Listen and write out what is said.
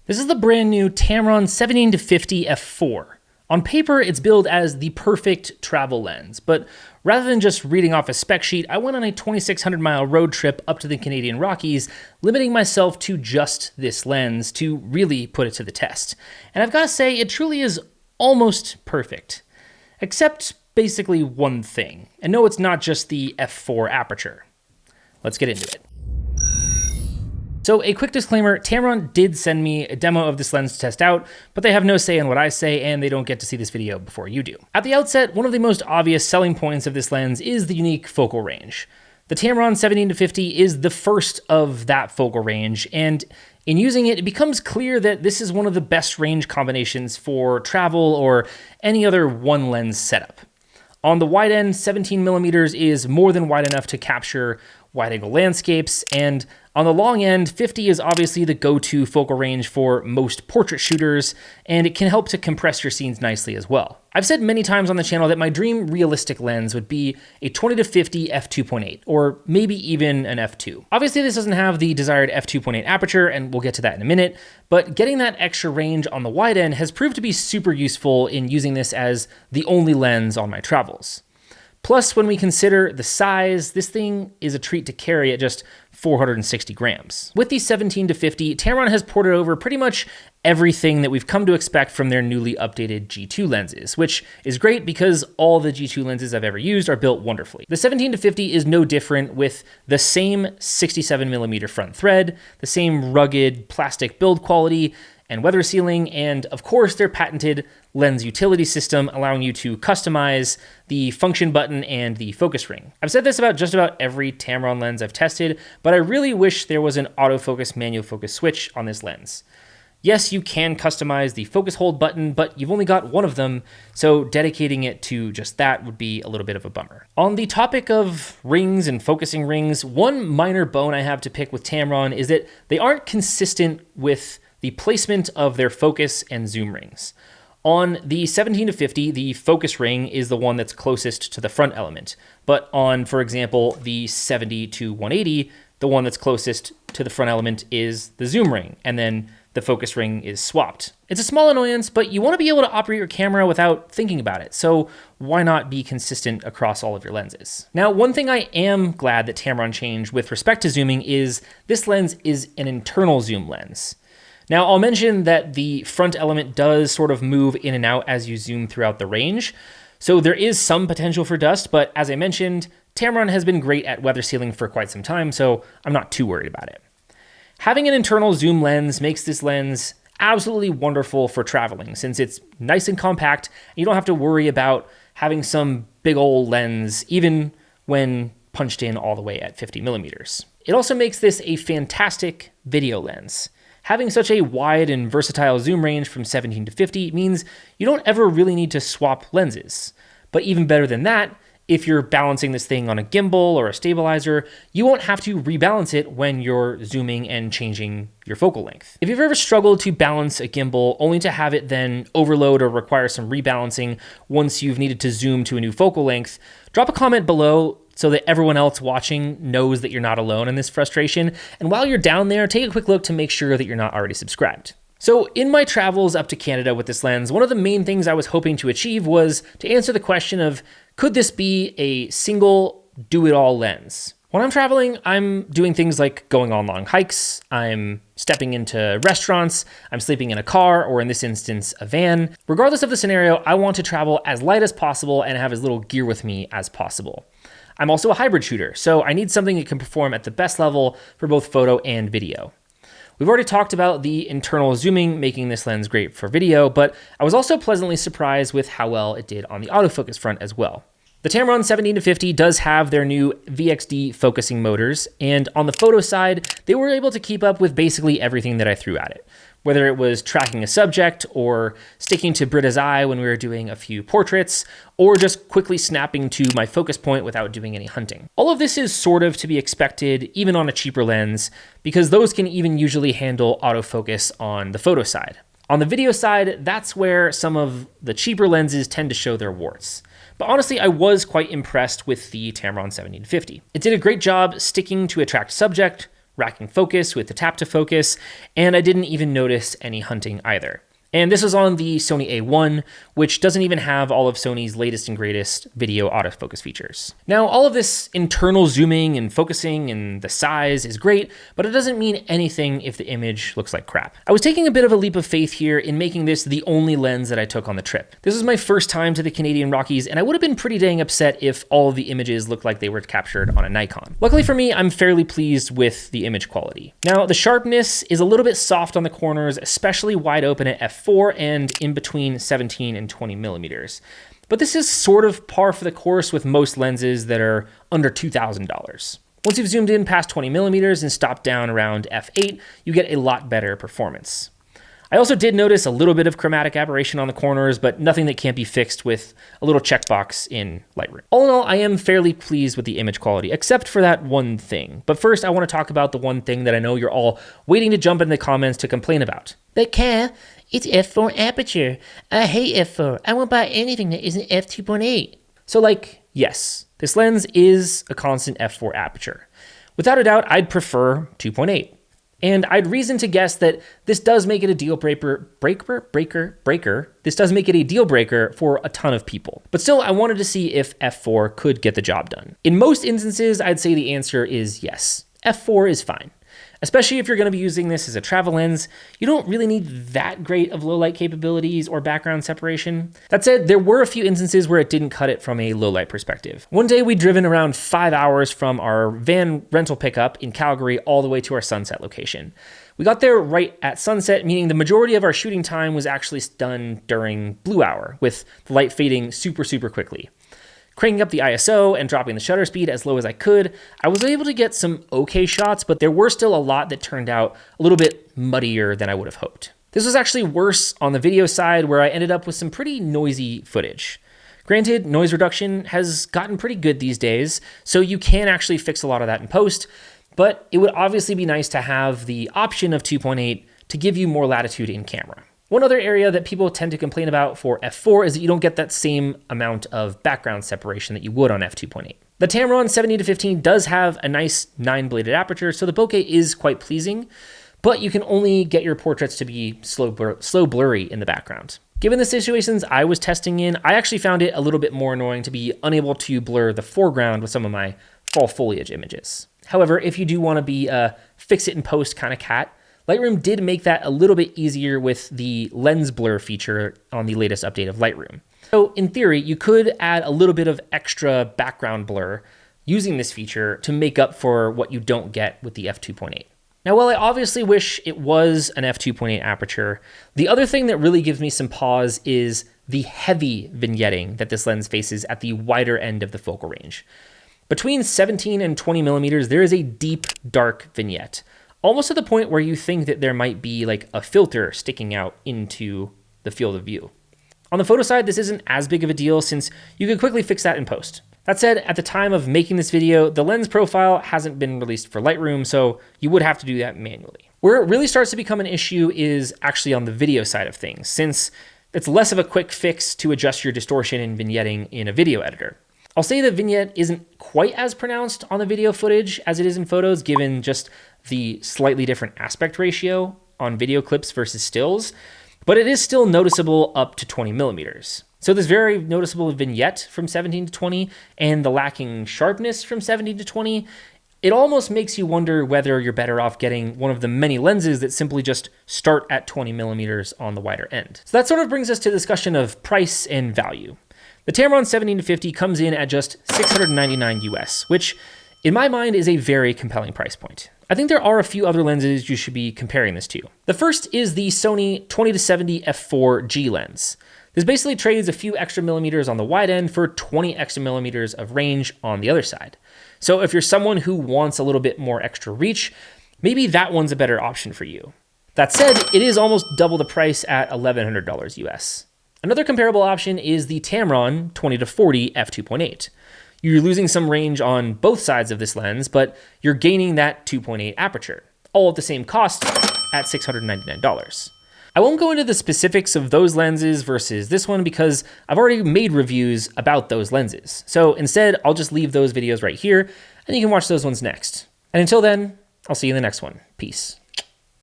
This is the brand new Tamron 17-50 f4. On paper, it's billed as the perfect travel lens, but rather than just reading off a spec sheet, I went on a 2,600-mile road trip up to the Canadian Rockies, limiting myself to just this lens to really put it to the test. And I've got to say, it truly is almost perfect. Except basically one thing. And no, it's not just the f4 aperture. Let's get into it. So a quick disclaimer, Tamron did send me a demo of this lens to test out, but they have no say in what I say and they don't get to see this video before you do. At the outset, one of the most obvious selling points of this lens is the unique focal range. The Tamron 17-50 is the first of that focal range, and in using it, it becomes clear that this is one of the best range combinations for travel or any other one lens setup. On the wide end, 17 millimeters is more than wide enough to capture wide-angle landscapes, and on the long end, 50 is obviously the go-to focal range for most portrait shooters, and it can help to compress your scenes nicely as well. I've said many times on the channel that my dream realistic lens would be a 20-50 f2.8, or maybe even an f2. Obviously, this doesn't have the desired f2.8 aperture, and we'll get to that in a minute, but getting that extra range on the wide end has proved to be super useful in using this as the only lens on my travels. Plus, when we consider the size, this thing is a treat to carry at just 460 grams. With the 17-50, Tamron has ported over pretty much everything that we've come to expect from their newly updated G2 lenses, which is great because all the G2 lenses I've ever used are built wonderfully. The 17-50 is no different, with the same 67mm front thread, the same rugged plastic build quality and weather sealing, and of course their patented lens utility system allowing you to customize the function button and the focus ring. I've said this about just about every Tamron lens I've tested, but I really wish there was an autofocus manual focus switch on this lens. Yes, you can customize the focus hold button, but you've only got one of them, so dedicating it to just that would be a little bit of a bummer. On the topic of rings and focusing rings, one minor bone I have to pick with Tamron is that they aren't consistent with the placement of their focus and zoom rings. On the 17-50, the focus ring is the one that's closest to the front element, but on, for example, the 70-180, the one that's closest to the front element is the zoom ring, and then the focus ring is swapped. It's a small annoyance, but you want to be able to operate your camera without thinking about it, so why not be consistent across all of your lenses? Now, one thing I am glad that Tamron changed with respect to zooming is this lens is an internal zoom lens. Now, I'll mention that the front element does sort of move in and out as you zoom throughout the range, so there is some potential for dust, but as I mentioned, Tamron has been great at weather sealing for quite some time, so I'm not too worried about it. Having an internal zoom lens makes this lens absolutely wonderful for traveling, since it's nice and compact, and you don't have to worry about having some big old lens, even when punched in all the way at 50 millimeters. It also makes this a fantastic video lens. Having such a wide and versatile zoom range from 17-50 means you don't ever really need to swap lenses. But even better than that, if you're balancing this thing on a gimbal or a stabilizer, you won't have to rebalance it when you're zooming and changing your focal length. If you've ever struggled to balance a gimbal only to have it then overload or require some rebalancing once you've needed to zoom to a new focal length, drop a comment below so that everyone else watching knows that you're not alone in this frustration. And while you're down there, take a quick look to make sure that you're not already subscribed. So in my travels up to Canada with this lens, one of the main things I was hoping to achieve was to answer the question of, could this be a single do-it-all lens? When I'm traveling, I'm doing things like going on long hikes, I'm stepping into restaurants, I'm sleeping in a car, or in this instance, a van. Regardless of the scenario, I want to travel as light as possible and have as little gear with me as possible. I'm also a hybrid shooter, so I need something that can perform at the best level for both photo and video. We've already talked about the internal zooming making this lens great for video, but I was also pleasantly surprised with how well it did on the autofocus front as well. The Tamron 17-50 does have their new VXD focusing motors, and on the photo side, they were able to keep up with basically everything that I threw at it. Whether it was tracking a subject or sticking to Britta's eye when we were doing a few portraits, or just quickly snapping to my focus point without doing any hunting. All of this is sort of to be expected even on a cheaper lens, because those can even usually handle autofocus on the photo side. On the video side, that's where some of the cheaper lenses tend to show their warts. But honestly, I was quite impressed with the Tamron 17-50. It did a great job sticking to a tracked subject, racking focus with the tap to focus, and I didn't even notice any hunting either. And this was on the Sony A1, which doesn't even have all of Sony's latest and greatest video autofocus features. Now, all of this internal zooming and focusing and the size is great, but it doesn't mean anything if the image looks like crap. I was taking a bit of a leap of faith here in making this the only lens that I took on the trip. This was my first time to the Canadian Rockies, and I would have been pretty dang upset if all of the images looked like they were captured on a Nikon. Luckily for me, I'm fairly pleased with the image quality. Now, the sharpness is a little bit soft on the corners, especially wide open at f4 and in between 17 and 20 millimeters. But this is sort of par for the course with most lenses that are under $2,000. Once you've zoomed in past 20 millimeters and stopped down around f8, you get a lot better performance. I also did notice a little bit of chromatic aberration on the corners, but nothing that can't be fixed with a little checkbox in Lightroom. All in all, I am fairly pleased with the image quality, except for that one thing. But first, I want to talk about the one thing that I know you're all waiting to jump in the comments to complain about. But Cal, it's f4 aperture. I hate f4. I won't buy anything that isn't f2.8. So yes, this lens is a constant f4 aperture. Without a doubt, I'd prefer 2.8. And I'd reason to guess that this does make it a deal breaker. This does make it a deal breaker for a ton of people. But still, I wanted to see if f4 could get the job done. In most instances, I'd say the answer is yes. f4 is fine. Especially if you're going to be using this as a travel lens, you don't really need that great of low light capabilities or background separation. That said, there were a few instances where it didn't cut it from a low light perspective. One day we'd driven around 5 hours from our van rental pickup in Calgary all the way to our sunset location. We got there right at sunset, meaning the majority of our shooting time was actually done during blue hour, with the light fading super quickly. Cranking up the ISO and dropping the shutter speed as low as I could, I was able to get some okay shots, but there were still a lot that turned out a little bit muddier than I would have hoped. This was actually worse on the video side, where I ended up with some pretty noisy footage. Granted, noise reduction has gotten pretty good these days, so you can actually fix a lot of that in post, but it would obviously be nice to have the option of 2.8 to give you more latitude in camera. One other area that people tend to complain about for f4 is that you don't get that same amount of background separation that you would on f2.8. The Tamron 70-15 does have a nice 9-bladed aperture, so the bokeh is quite pleasing, but you can only get your portraits to be slow blurry in the background. Given the situations I was testing in, I actually found it a little bit more annoying to be unable to blur the foreground with some of my fall foliage images. However, if you do want to be a fix it in post kind of cat, Lightroom did make that a little bit easier with the lens blur feature on the latest update of Lightroom. So in theory, you could add a little bit of extra background blur using this feature to make up for what you don't get with the f2.8. Now, while I obviously wish it was an f2.8 aperture, the other thing that really gives me some pause is the heavy vignetting that this lens faces at the wider end of the focal range. Between 17 and 20 millimeters, there is a deep, dark vignette, almost to the point where you think that there might be like a filter sticking out into the field of view. On the photo side, this isn't as big of a deal since you could quickly fix that in post. That said, at the time of making this video, the lens profile hasn't been released for Lightroom, so you would have to do that manually. Where it really starts to become an issue is actually on the video side of things, since it's less of a quick fix to adjust your distortion and vignetting in a video editor. I'll say the vignette isn't quite as pronounced on the video footage as it is in photos, given just the slightly different aspect ratio on video clips versus stills, but it is still noticeable up to 20 millimeters. So this very noticeable vignette from 17 to 20 and the lacking sharpness from 17 to 20, it almost makes you wonder whether you're better off getting one of the many lenses that simply just start at 20 millimeters on the wider end. So that sort of brings us to the discussion of price and value. The Tamron 70-50 comes in at just $699 US, which in my mind is a very compelling price point. I think there are a few other lenses you should be comparing this to. The first is the Sony 20-70 f4G lens. This basically trades a few extra millimeters on the wide end for 20 extra millimeters of range on the other side. So if you're someone who wants a little bit more extra reach, maybe that one's a better option for you. That said, it is almost double the price at $1,100 US. Another comparable option is the Tamron 20-40 f2.8. You're losing some range on both sides of this lens, but you're gaining that 2.8 aperture, all at the same cost at $699. I won't go into the specifics of those lenses versus this one because I've already made reviews about those lenses. So instead, I'll just leave those videos right here and you can watch those ones next. And until then, I'll see you in the next one. Peace.